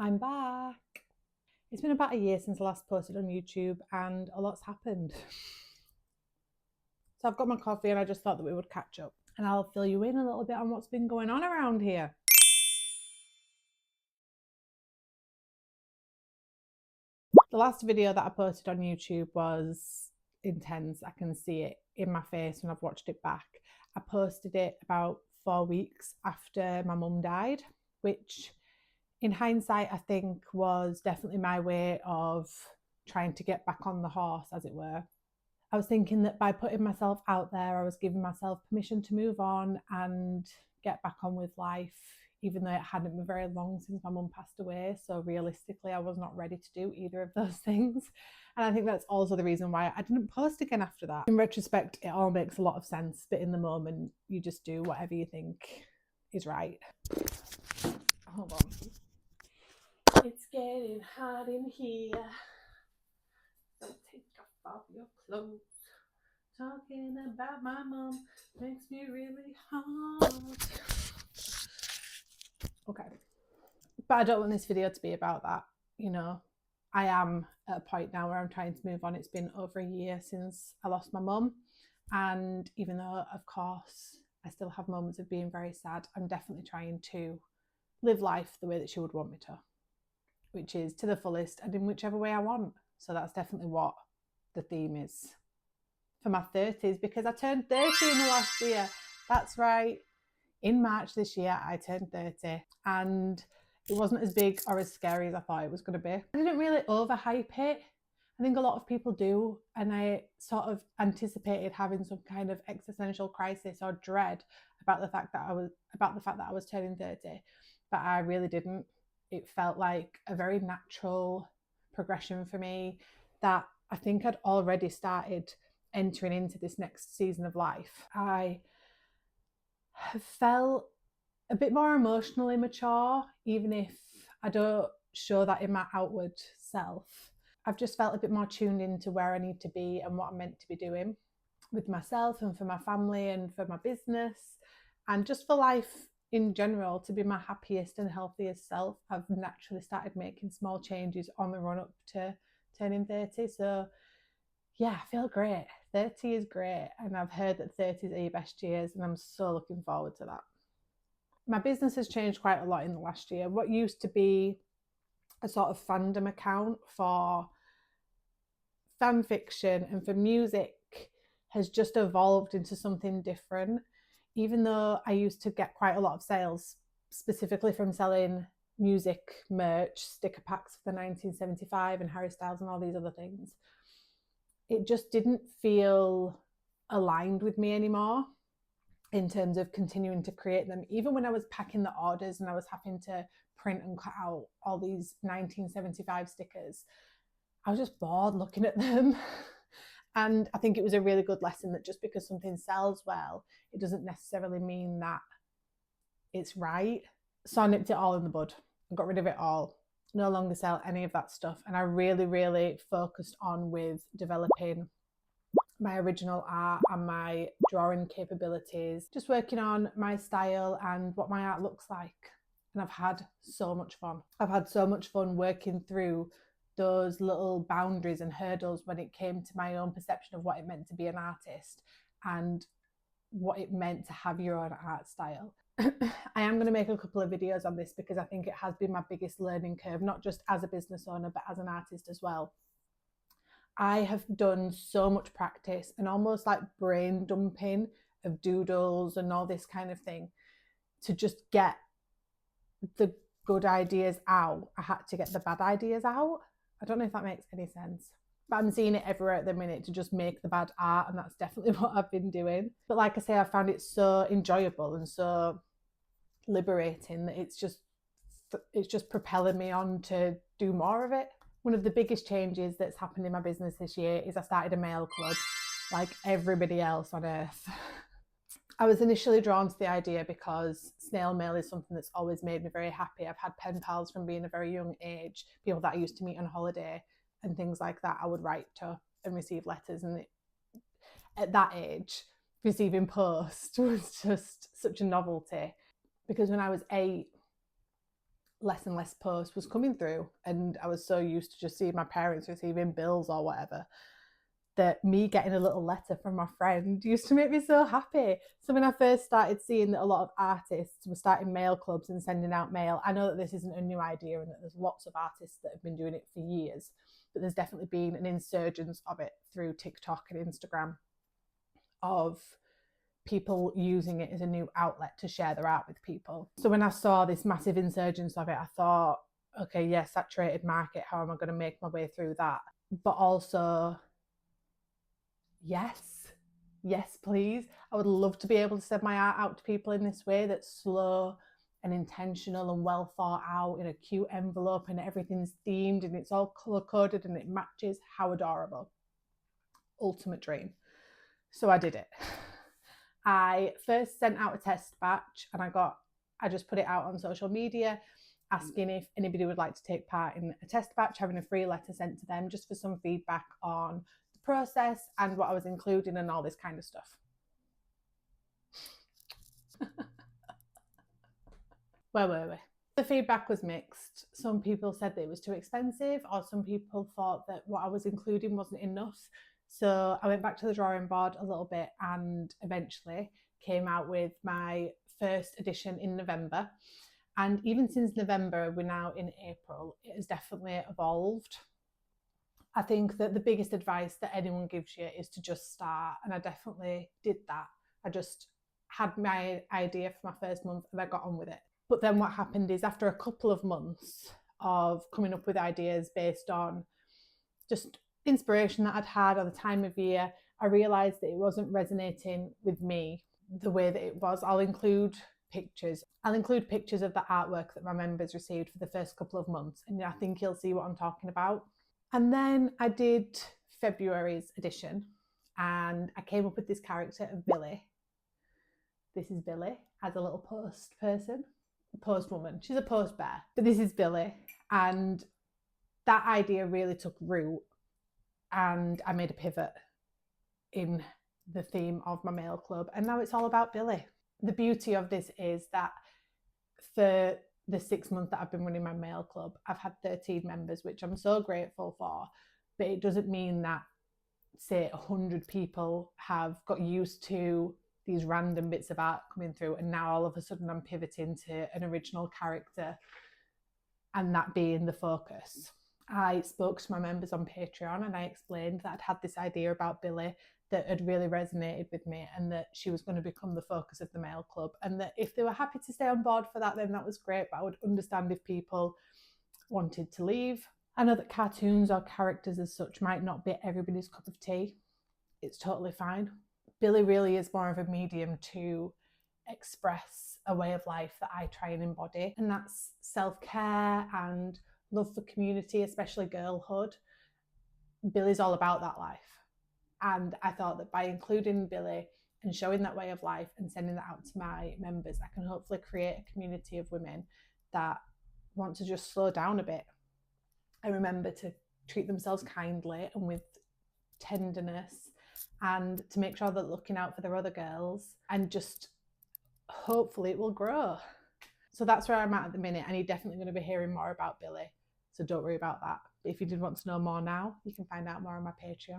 I'm back. It's been about a year since I last posted on YouTube and a lot's happened. So I've got my coffee and I just thought that we would catch up and I'll fill you in a little bit on what's been going on around here. The last video that I posted on YouTube was intense. I can see it in my face when I've watched it back. I posted it about 4 weeks after my mum died, which in hindsight I think was definitely my way of trying to get back on the horse, as it were. I was thinking that by putting myself out there, I was giving myself permission to move on and get back on with life, even though it hadn't been very long since my mum passed away. So realistically, I was not ready to do either of those things. And I think that's also the reason why I didn't post again after that. In retrospect, it all makes a lot of sense, but in the moment, you just do whatever you think is right. Hold on. It's getting hot in here. Don't take off your clothes. Talking about my mum makes me really hot. Okay. But I don't want this video to be about that. You know, I am at a point now where I'm trying to move on. It's been over a year since I lost my mum. And even though, of course, I still have moments of being very sad, I'm definitely trying to live life the way that she would want me to, which is to the fullest and in whichever way I want. So that's definitely what the theme is for my 30s, because I turned 30 in the last year. That's right. In March this year, I turned 30 and it wasn't as big or as scary as I thought it was going to be. I didn't really overhype it. I think a lot of people do. And I sort of anticipated having some kind of existential crisis or dread about the fact that I was turning 30, but I really didn't. It felt like a very natural progression for me that I think I'd already started entering into this next season of life. I have felt a bit more emotionally mature, even if I don't show that in my outward self. I've just felt a bit more tuned into where I need to be and what I'm meant to be doing with myself and for my family and for my business and just for life in general. To be my happiest and healthiest self, I've naturally started making small changes on the run up to turning 30. So yeah, I feel great. 30 is great. And I've heard that 30s are your best years, and I'm so looking forward to that. My business has changed quite a lot in the last year. What used to be a sort of fandom account for fan fiction and for music has just evolved into something different. Even though I used to get quite a lot of sales, specifically from selling music merch, sticker packs for the 1975 and Harry Styles and all these other things, it just didn't feel aligned with me anymore in terms of continuing to create them. Even when I was packing the orders and I was having to print and cut out all these 1975 stickers, I was just bored looking at them. And I think it was a really good lesson that just because something sells well, it doesn't necessarily mean that it's right. So I nipped it all in the bud. I got rid of it all. No longer sell any of that stuff. And I really focused on with developing my original art and my drawing capabilities, just working on my style and what my art looks like. And I've had so much fun. I've had so much fun working through those little boundaries and hurdles when it came to my own perception of what it meant to be an artist and what it meant to have your own art style. I am going to make a couple of videos on this because I think it has been my biggest learning curve, not just as a business owner, but as an artist as well. I have done so much practice and almost like brain dumping of doodles and all this kind of thing to just get the good ideas out. I had to get the bad ideas out. I don't know if that makes any sense, but I'm seeing it everywhere at the minute to just make the bad art, and that's definitely what I've been doing. But like I say, I found it so enjoyable and so liberating that it's just propelling me on to do more of it. One of the biggest changes that's happened in my business this year is I started a mail club, like everybody else on earth. I was initially drawn to the idea because snail mail is something that's always made me very happy. I've had pen pals from being a very young age, people that I used to meet on holiday and things like that. I would write to and receive letters, and at that age, receiving post was just such a novelty. Because when I was 8, less and less posts was coming through, and I was so used to just seeing my parents receiving bills or whatever, that me getting a little letter from my friend used to make me so happy. So when I first started seeing that a lot of artists were starting mail clubs and sending out mail, I know that this isn't a new idea and that there's lots of artists that have been doing it for years, but there's definitely been an insurgence of it through TikTok and Instagram, of people using it as a new outlet to share their art with people. So when I saw this massive insurgence of it, I thought, okay, yeah, saturated market, how am I going to make my way through that? But also, yes, please. I would love to be able to send my art out to people in this way that's slow and intentional and well thought out in a cute envelope, and everything's themed and it's all color coded and it matches. How adorable. Ultimate dream. So I did it. I first sent out a test batch, and I just put it out on social media asking if anybody would like to take part in a test batch, having a free letter sent to them just for some feedback on the process and what I was including and all this kind of stuff. Where were we? The feedback was mixed. Some people said that it was too expensive, or some people thought that what I was including wasn't enough. So I went back to the drawing board a little bit and eventually came out with my first edition in November. And even since November, we're now in April, it has definitely evolved. I think that the biggest advice that anyone gives you is to just start. And I definitely did that. I just had my idea for my first month and I got on with it. But then what happened is, after a couple of months of coming up with ideas based on just inspiration that I'd had or the time of year, I realised that it wasn't resonating with me the way that it was. I'll include pictures of the artwork that my members received for the first couple of months, and I think you'll see what I'm talking about. And then I did February's edition, and I came up with this character of Billy. This is Billy as a little post woman. She's a post bear, but this is Billy. And that idea really took root, and I made a pivot in the theme of my mail club, and now it's all about Billy. The beauty of this is that for the 6 months that I've been running my mail club, I've had 13 members, which I'm so grateful for, but it doesn't mean that, say, 100 people have got used to these random bits of art coming through, and now all of a sudden I'm pivoting to an original character and that being the focus. I spoke to my members on Patreon and I explained that I'd had this idea about Billy that had really resonated with me, and that she was going to become the focus of the mail club, and that if they were happy to stay on board for that, then that was great, but I would understand if people wanted to leave. I know that cartoons or characters as such might not be everybody's cup of tea. It's totally fine. Billy really is more of a medium to express a way of life that I try and embody, and that's self-care and love for community, especially girlhood. Billy's all about that life. And I thought that by including Billy and showing that way of life and sending that out to my members, I can hopefully create a community of women that want to just slow down a bit and remember to treat themselves kindly and with tenderness, and to make sure they're looking out for their other girls, and just hopefully it will grow. So that's where I'm at the minute, and you're definitely going to be hearing more about Billy, so don't worry about that. If you did want to know more now, you can find out more on my Patreon.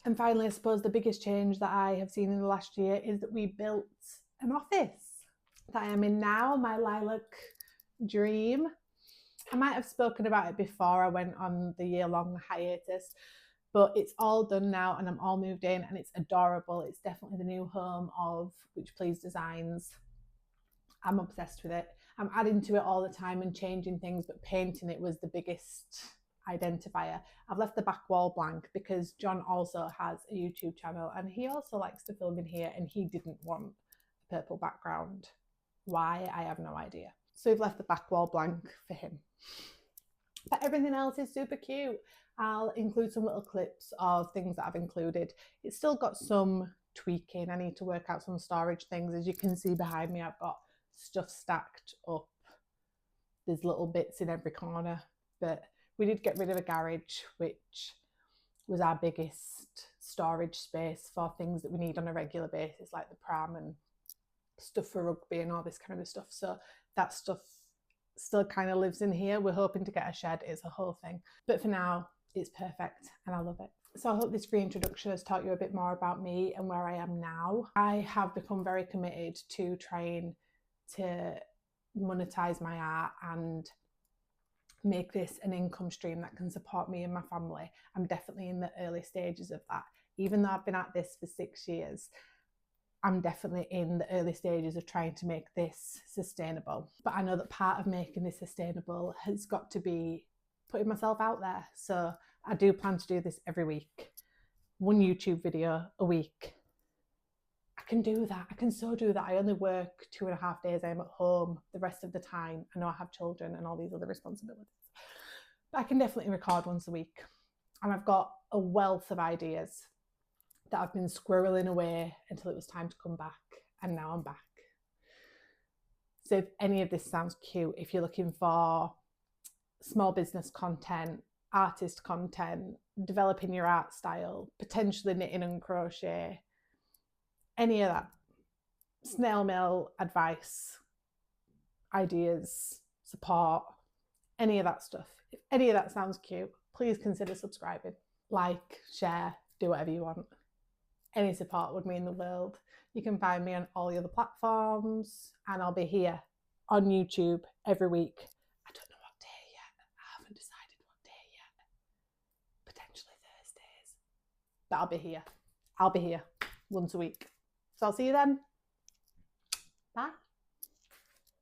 And finally, I suppose the biggest change that I have seen in the last year is that we built an office that I am in now, my lilac dream. I might have spoken about it before I went on the year-long hiatus, but it's all done now and I'm all moved in and it's adorable. It's definitely the new home of Which Please Designs. I'm obsessed with it. I'm adding to it all the time and changing things, but painting it was the biggest identifier. I've left the back wall blank because John also has a YouTube channel and he also likes to film in here, and he didn't want a purple background. Why? I have no idea. So we've left the back wall blank for him. But everything else is super cute. I'll include some little clips of things that I've included. It's still got some tweaking. I need to work out some storage things. As you can see behind me, I've got stuff stacked up. There's little bits in every corner, but we did get rid of a garage, which was our biggest storage space for things that we need on a regular basis, like the pram and stuff for rugby and all this kind of stuff. So that stuff still kind of lives in here. We're hoping to get a shed. It's a whole thing. But for now, it's perfect and I love it. So I hope this free introduction has taught you a bit more about me and where I am now. I have become very committed to trying to monetize my art and make this an income stream that can support me and my family. I'm definitely in the early stages of that. Even though I've been at this for 6 years, I'm definitely in the early stages of trying to make this sustainable. But I know that part of making this sustainable has got to be putting myself out there. So I do plan to do this every week. 1 YouTube video a week. I can do that. I can so do that. I only work 2.5 days. I'm at home the rest of the time. I know I have children and all these other responsibilities. But I can definitely record once a week. And I've got a wealth of ideas that I've been squirreling away until it was time to come back. And now I'm back. So if any of this sounds cute, if you're looking for small business content, artist content, developing your art style, potentially knitting and crochet, any of that, snail mail advice, ideas, support, any of that stuff. If any of that sounds cute, please consider subscribing. Like, share, do whatever you want. Any support would mean the world. You can find me on all the other platforms and I'll be here on YouTube every week. I don't know what day yet. I haven't decided what day yet. Potentially Thursdays. But I'll be here. I'll be here once a week. So I'll see you then. Bye.